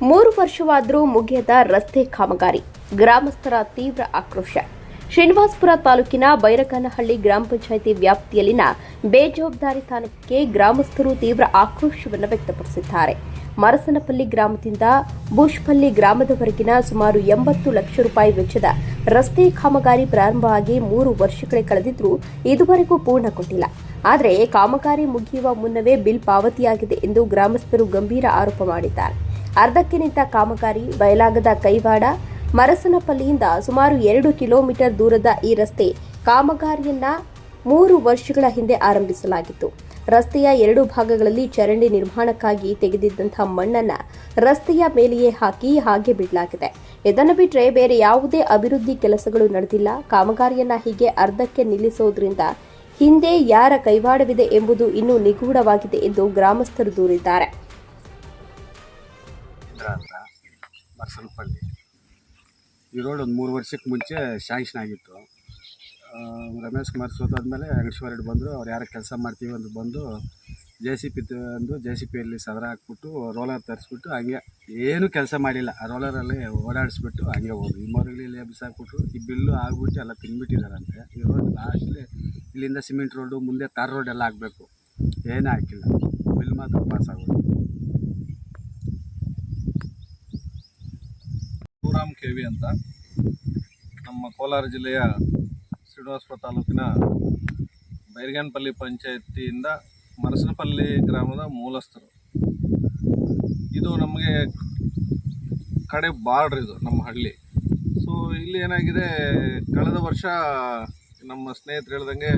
3 ವರ್ಷವಾದರೂ ಮುಗಿಯದ ರಸ್ತೆ ಕಾಮಗಾರಿ, ಗ್ರಾಮಸ್ಥರ ತೀವ್ರ ಆಕ್ರೋಶ. ಶ್ರೀನಿವಾಸಪುರ ತಾಲೂಕಿನ ಬೈರಕನಹಳ್ಳಿ ಗ್ರಾಮ ಪಂಚಾಯಿತಿ ವ್ಯಾಪ್ತಿಯಲ್ಲಿನ ಬೇಜವಾಬ್ದಾರಿತನಕ್ಕೆ ಗ್ರಾಮಸ್ಥರು ತೀವ್ರ ಆಕ್ರೋಶವನ್ನು ವ್ಯಕ್ತಪಡಿಸಿದ್ದಾರೆ. ಮರಸನಪಲ್ಲಿ ಗ್ರಾಮದಿಂದ ಬೂಶ್ಪಲ್ಲಿ ಗ್ರಾಮದವರೆಗಿನ ಸುಮಾರು 80 ಲಕ್ಷ ರೂಪಾಯಿ ವೆಚ್ಚದ ರಸ್ತೆ ಕಾಮಗಾರಿ ಪ್ರಾರಂಭವಾಗಿ 3 ವರ್ಷಗಳೇ ಕಳೆದಿದ್ದರೂ ಇದುವರೆಗೂ ಪೂರ್ಣಗೊಂಡಿಲ್ಲ. ಆದರೆ ಕಾಮಗಾರಿ ಮುಗಿಯುವ ಮುನ್ನವೇ ಬಿಲ್ ಪಾವತಿಯಾಗಿದೆ ಎಂದು ಗ್ರಾಮಸ್ಥರು ಗಂಭೀರ ಆರೋಪ ಮಾಡಿದ್ದಾರೆ. ಅರ್ಧಕ್ಕೆ ನಿಂತ ಕಾಮಗಾರಿ ಬಯಲಾಗದ ಕೈವಾಡ ಮರಸನಪಲ್ಲಿಯಿಂದ ಸುಮಾರು 2 ಕಿಲೋಮೀಟರ್ ದೂರದ ಈ ರಸ್ತೆ ಕಾಮಗಾರಿಯನ್ನ 3 ವರ್ಷಗಳ ಹಿಂದೆ ಆರಂಭಿಸಲಾಗಿತ್ತು. ರಸ್ತೆಯ 2 ಭಾಗಗಳಲ್ಲಿ ಚರಂಡಿ ನಿರ್ಮಾಣಕ್ಕಾಗಿ ತೆಗೆದಿದ್ದಂತಹ ಮಣ್ಣನ್ನ ರಸ್ತೆಯ ಮೇಲೆಯೇ ಹಾಕಿ ಹಾಗೆ ಬಿಡಲಾಗಿದೆ. ಇದನ್ನು ಬಿಟ್ಟರೆ ಬೇರೆ ಯಾವುದೇ ಅಭಿವೃದ್ಧಿ ಕೆಲಸಗಳು ನಡೆದಿಲ್ಲ. ಕಾಮಗಾರಿಯನ್ನ ಹೀಗೆ ಅರ್ಧಕ್ಕೆ ನಿಲ್ಲಿಸೋದ್ರಿಂದ ಹಿಂದೆ ಯಾರ ಕೈವಾಡವಿದೆ ಎಂಬುದು ಇನ್ನೂ ನಿಗೂಢವಾಗಿದೆ ಎಂದು ಗ್ರಾಮಸ್ಥರು ದೂರಿದ್ದಾರೆ. ಮರಸನಪಲ್ಲಿ ಈ ರೋಡ್ ಒಂದು 3 ವರ್ಷಕ್ಕೆ ಮುಂಚೆ ಶಾಂಕ್ಷನ್ ಆಗಿತ್ತು. ರಮೇಶ್ ಕುಮಾರ್ ಸೋತಾದ್ಮೇಲೆ ವೆಂಕಟೇಶ್ವರ ರೆಡ್ಡಿ ಬಂದರು. ಅವ್ರು ಯಾರು ಕೆಲಸ ಮಾಡ್ತೀವಿ ಅಂತ ಬಂದು JCP ತಂದು JCPಯಲ್ಲಿ ಸದರ ಹಾಕ್ಬಿಟ್ಟು ರೋಲರ್ ತರಿಸ್ಬಿಟ್ಟು ಹಂಗೆ ಏನೂ ಕೆಲಸ ಮಾಡಿಲ್ಲ. ಆ ರೋಲರಲ್ಲಿ ಓಡಾಡಿಸ್ಬಿಟ್ಟು ಹಂಗೆ ಹೋದ್ರು. ಈ ಮರಗಳಲ್ಲಿ ಬಿಸಾಕ್ಬಿಟ್ರು. ಈ ಬಿಲ್ಲು ಆಗ್ಬಿಟ್ಟು ಎಲ್ಲ ತಿಂದ್ಬಿಟ್ಟಿದ್ದಾರಂತೆ. ಈ ರೋಡ್ ಲಾಸ್ಟ್ಲಿ ಇಲ್ಲಿಂದ ಸಿಮೆಂಟ್ ರೋಡು, ಮುಂದೆ ತಾರ್ ರೋಡ್ ಎಲ್ಲ ಆಗಬೇಕು. ಏನೂ ಹಾಕಿಲ್ಲ. ಬಿಲ್ ಮಾತ್ರ ಪಾಸ್ ಆಗೋದು. ಶಿವರಾಮ್ KV ಅಂತ ನಮ್ಮ ಕೋಲಾರ ಜಿಲ್ಲೆಯ ಶ್ರೀನಿವಾಸಪುರ ತಾಲೂಕಿನ ಬೈರಗನಪಲ್ಲಿ ಪಂಚಾಯತಿಯಿಂದ ಮರಸನಪಲ್ಲಿ ಗ್ರಾಮದ ಮೂಲಸ್ಥರು. ಇದು ನಮಗೆ ಕಡೆ ಬಾರ್ಡ್ರ್, ಇದು ನಮ್ಮ ಹಳ್ಳಿ. ಸೊ ಇಲ್ಲಿ ಏನಾಗಿದೆ, ಕಳೆದ ವರ್ಷ ನಮ್ಮ ಸ್ನೇಹಿತರು ಹೇಳ್ದಂಗೆ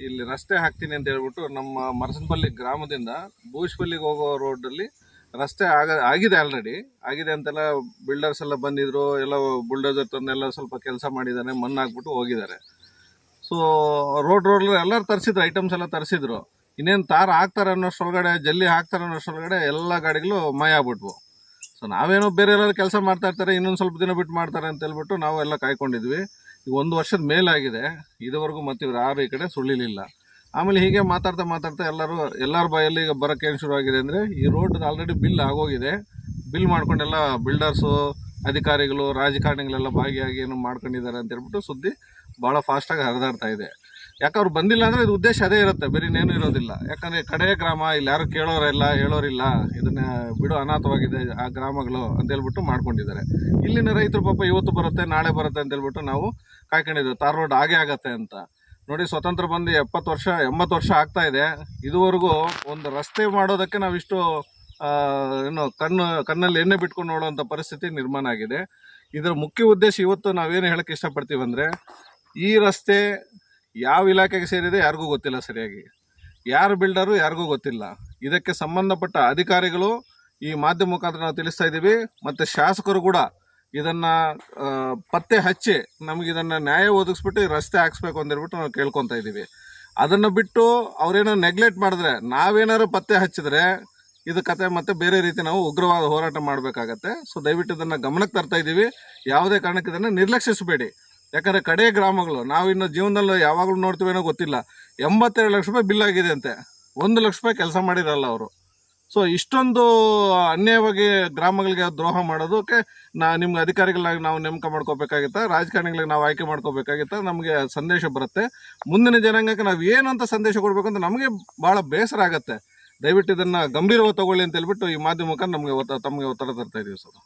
ಇಲ್ಲಿ ರಸ್ತೆ ಹಾಕ್ತೀನಿ ಅಂತ ಹೇಳ್ಬಿಟ್ಟು ನಮ್ಮ ಮರಸನಪಲ್ಲಿ ಗ್ರಾಮದಿಂದ ಬೂಶ್ಪಲ್ಲಿಗೆ ಹೋಗೋ ರೋಡಲ್ಲಿ ರಸ್ತೆ ಆಗಿದೆ, ಆಲ್ರೆಡಿ ಆಗಿದೆ ಅಂತೆಲ್ಲ ಬಿಲ್ಡರ್ಸ್ ಎಲ್ಲ ಬಂದಿದ್ರು. ಎಲ್ಲ ಬುಲ್ಡೋಸರ್ ತಂದೆಲ್ಲ ಸ್ವಲ್ಪ ಕೆಲಸ ಮಾಡಿದ್ದಾನೆ, ಮಣ್ಣು ಹಾಕ್ಬಿಟ್ಟು ಹೋಗಿದ್ದಾರೆ. ಸೊ ರೋಡ್ ಎಲ್ಲರೂ ತರಿಸಿದ್ರು, ಐಟಮ್ಸ್ ಎಲ್ಲ ತರಿಸಿದ್ರು. ಇನ್ನೇನು ತಾರ ಹಾಕ್ತಾರೆ ಅನ್ನೋಷ್ಟೊಳಗಡೆ, ಜಲ್ಲಿ ಹಾಕ್ತಾರೆ ಅನ್ನೋಷ್ಟೊಳಗಡೆ ಎಲ್ಲ ಗಾಡಿಗಳು ಮಾಯ ಆಗ್ಬಿಟ್ವು. ಸೊ ನಾವೇನೋ ಬೇರೆ ಎಲ್ಲರೂ ಕೆಲಸ ಮಾಡ್ತಾ ಇರ್ತಾರೆ, ಇನ್ನೊಂದು ಸ್ವಲ್ಪ ದಿನ ಬಿಟ್ಟು ಮಾಡ್ತಾರೆ ಅಂತ ಹೇಳ್ಬಿಟ್ಟು ನಾವು ಎಲ್ಲ ಕಾಯ್ಕೊಂಡಿದ್ವಿ. ಈಗ 1 ವರ್ಷದ ಮೇಲಾಗಿದೆ, ಇದುವರೆಗೂ ಮತ್ತೆ ಇವ್ರು ಯಾರು ಈ ಕಡೆ ಸುಳ್ಳಿಲಿಲ್ಲ. ಆಮೇಲೆ ಹೀಗೆ ಮಾತಾಡ್ತಾ ಎಲ್ಲರ ಬಾಯಲ್ಲಿ ಈಗ ಬರೋಕ್ಕೆ ಏನು ಶುರುವಾಗಿದೆ ಅಂದರೆ, ಈ ರೋಡ್ ಆಲ್ರೆಡಿ ಬಿಲ್ ಆಗೋಗಿದೆ. ಬಿಲ್ ಮಾಡ್ಕೊಂಡೆಲ್ಲ ಬಿಲ್ಡರ್ಸು, ಅಧಿಕಾರಿಗಳು, ರಾಜಕಾರಣಿಗಳೆಲ್ಲ ಭಾಗಿಯಾಗಿ ಏನೋ ಮಾಡ್ಕೊಂಡಿದ್ದಾರೆ ಅಂತ ಹೇಳ್ಬಿಟ್ಟು ಸುದ್ದಿ ಭಾಳ ಫಾಸ್ಟಾಗಿ ಹರಿದಾಡ್ತಾ ಇದೆ. ಯಾಕೆ ಅವ್ರು ಬಂದಿಲ್ಲ ಅಂದರೆ ಇದು ಉದ್ದೇಶ ಅದೇ ಇರುತ್ತೆ, ಬೇರೆ ಇನ್ನೇನು ಇರೋದಿಲ್ಲ. ಯಾಕಂದರೆ ಕಡೆಯ ಗ್ರಾಮ, ಇಲ್ಲಿ ಯಾರು ಹೇಳೋರಿಲ್ಲ, ಇದನ್ನ ಬಿಡು, ಅನಾಥವಾಗಿದೆ ಆ ಗ್ರಾಮಗಳು ಅಂತ ಹೇಳ್ಬಿಟ್ಟು ಮಾಡ್ಕೊಂಡಿದ್ದಾರೆ. ಇಲ್ಲಿನ ರೈತರು ಪಾಪ ಇವತ್ತು ಬರುತ್ತೆ ನಾಳೆ ಬರುತ್ತೆ ಅಂತ ಹೇಳ್ಬಿಟ್ಟು ನಾವು ಕಾಯ್ಕೊಂಡಿದ್ದೇವೆ, ತಾರ್ ರೋಡ್ ಆಗೇ ಆಗತ್ತೆ ಅಂತ. ನೋಡಿ, ಸ್ವತಂತ್ರ ಬಂದು 80 ವರ್ಷ ಆಗ್ತಾ ಇದೆ. ಇದುವರೆಗೂ ಒಂದು ರಸ್ತೆ ಮಾಡೋದಕ್ಕೆ ನಾವಿಷ್ಟು ಕಣ್ಣಲ್ಲಿ ಎಣ್ಣೆ ಬಿಟ್ಕೊಂಡು ನೋಡುವಂಥ ಪರಿಸ್ಥಿತಿ ನಿರ್ಮಾಣ ಆಗಿದೆ. ಇದರ ಮುಖ್ಯ ಉದ್ದೇಶ ಇವತ್ತು ನಾವೇನು ಹೇಳಕ್ಕೆ ಇಷ್ಟಪಡ್ತೀವಿ ಅಂದರೆ, ಈ ರಸ್ತೆ ಯಾವ ಇಲಾಖೆಗೆ ಸೇರಿದೆ ಯಾರಿಗೂ ಗೊತ್ತಿಲ್ಲ, ಸರಿಯಾಗಿ ಯಾರು ಬಿಲ್ಡರು ಯಾರಿಗೂ ಗೊತ್ತಿಲ್ಲ. ಇದಕ್ಕೆ ಸಂಬಂಧಪಟ್ಟ ಅಧಿಕಾರಿಗಳು ಈ ಮಾಧ್ಯಮ ಮುಖಾಂತರ ನಾವು ತಿಳಿಸ್ತಾ ಇದ್ದೀವಿ, ಮತ್ತು ಶಾಸಕರು ಕೂಡ ಇದನ್ನು ಪತ್ತೆ ಹಚ್ಚಿ ನಮಗೆ ಇದನ್ನು ನ್ಯಾಯ ಒದಗಿಸ್ಬಿಟ್ಟು ಈ ರಸ್ತೆ ಹಾಕ್ಸ್ಬೇಕು ಅಂತ ಹೇಳ್ಬಿಟ್ಟು ನಾವು ಕೇಳ್ಕೊತಾ ಇದ್ದೀವಿ. ಅದನ್ನು ಬಿಟ್ಟು ಅವರೇನೋ ನೆಗ್ಲೆಕ್ಟ್ ಮಾಡಿದ್ರೆ, ನಾವೇನಾದ್ರು ಪತ್ತೆ ಹಚ್ಚಿದ್ರೆ ಇದು ಕತೆ ಮತ್ತೆ ಬೇರೆ ರೀತಿ ನಾವು ಉಗ್ರವಾದ ಹೋರಾಟ ಮಾಡಬೇಕಾಗತ್ತೆ. ಸೊ ದಯವಿಟ್ಟು ಇದನ್ನು ಗಮನಕ್ಕೆ ತರ್ತಾ ಇದ್ದೀವಿ. ಯಾವುದೇ ಕಾರಣಕ್ಕೆ ಇದನ್ನು ನಿರ್ಲಕ್ಷಿಸಬೇಡಿ. ಯಾಕಂದರೆ ಕಡೆ ಗ್ರಾಮಗಳು, ನಾವು ಇನ್ನು ಜೀವನದಲ್ಲಿ ಯಾವಾಗಲೂ ನೋಡ್ತೀವೇನೋ ಗೊತ್ತಿಲ್ಲ, 82 ಲಕ್ಷ ರೂಪಾಯಿ ಬಿಲ್ ಆಗಿದೆ ಅಂತೆ. 1 ಲಕ್ಷ ರೂಪಾಯಿ ಕೆಲಸ ಮಾಡಿರಲ್ಲ ಅವರು. ಸೊ ಇಷ್ಟೊಂದು ಅನ್ಯಾಯವಾಗಿ ಗ್ರಾಮಗಳಿಗೆ ದ್ರೋಹ ಮಾಡೋದಕ್ಕೆ ನಿಮ್ಗೆ ಅಧಿಕಾರಿಗಳಾಗಿ ನಾವು ನೇಮಕ ಮಾಡ್ಕೋಬೇಕಾಗಿತ್ತ, ರಾಜಕಾರಣಿಗಳಿಗೆ ನಾವು ಆಯ್ಕೆ ಮಾಡ್ಕೋಬೇಕಾಗಿತ್ತ, ನಮಗೆ ಸಂದೇಶ ಬರುತ್ತೆ. ಮುಂದಿನ ಜನಾಂಗಕ್ಕೆ ನಾವು ಏನು ಅಂತ ಸಂದೇಶ ಕೊಡಬೇಕು ಅಂತ ನಮಗೆ ಭಾಳ ಬೇಸರ ಆಗುತ್ತೆ. ದಯವಿಟ್ಟು ಇದನ್ನು ಗಂಭೀರವಾಗಿ ತಗೊಳ್ಳಿ ಅಂತ ಹೇಳ್ಬಿಟ್ಟು ಈ ಮಾಧ್ಯಮ ಮುಖಾಂತರ ತಮಗೆ ಒತ್ತಡ ತರ್ತಾ ಇದ್ದೀವಿ ಸರ್.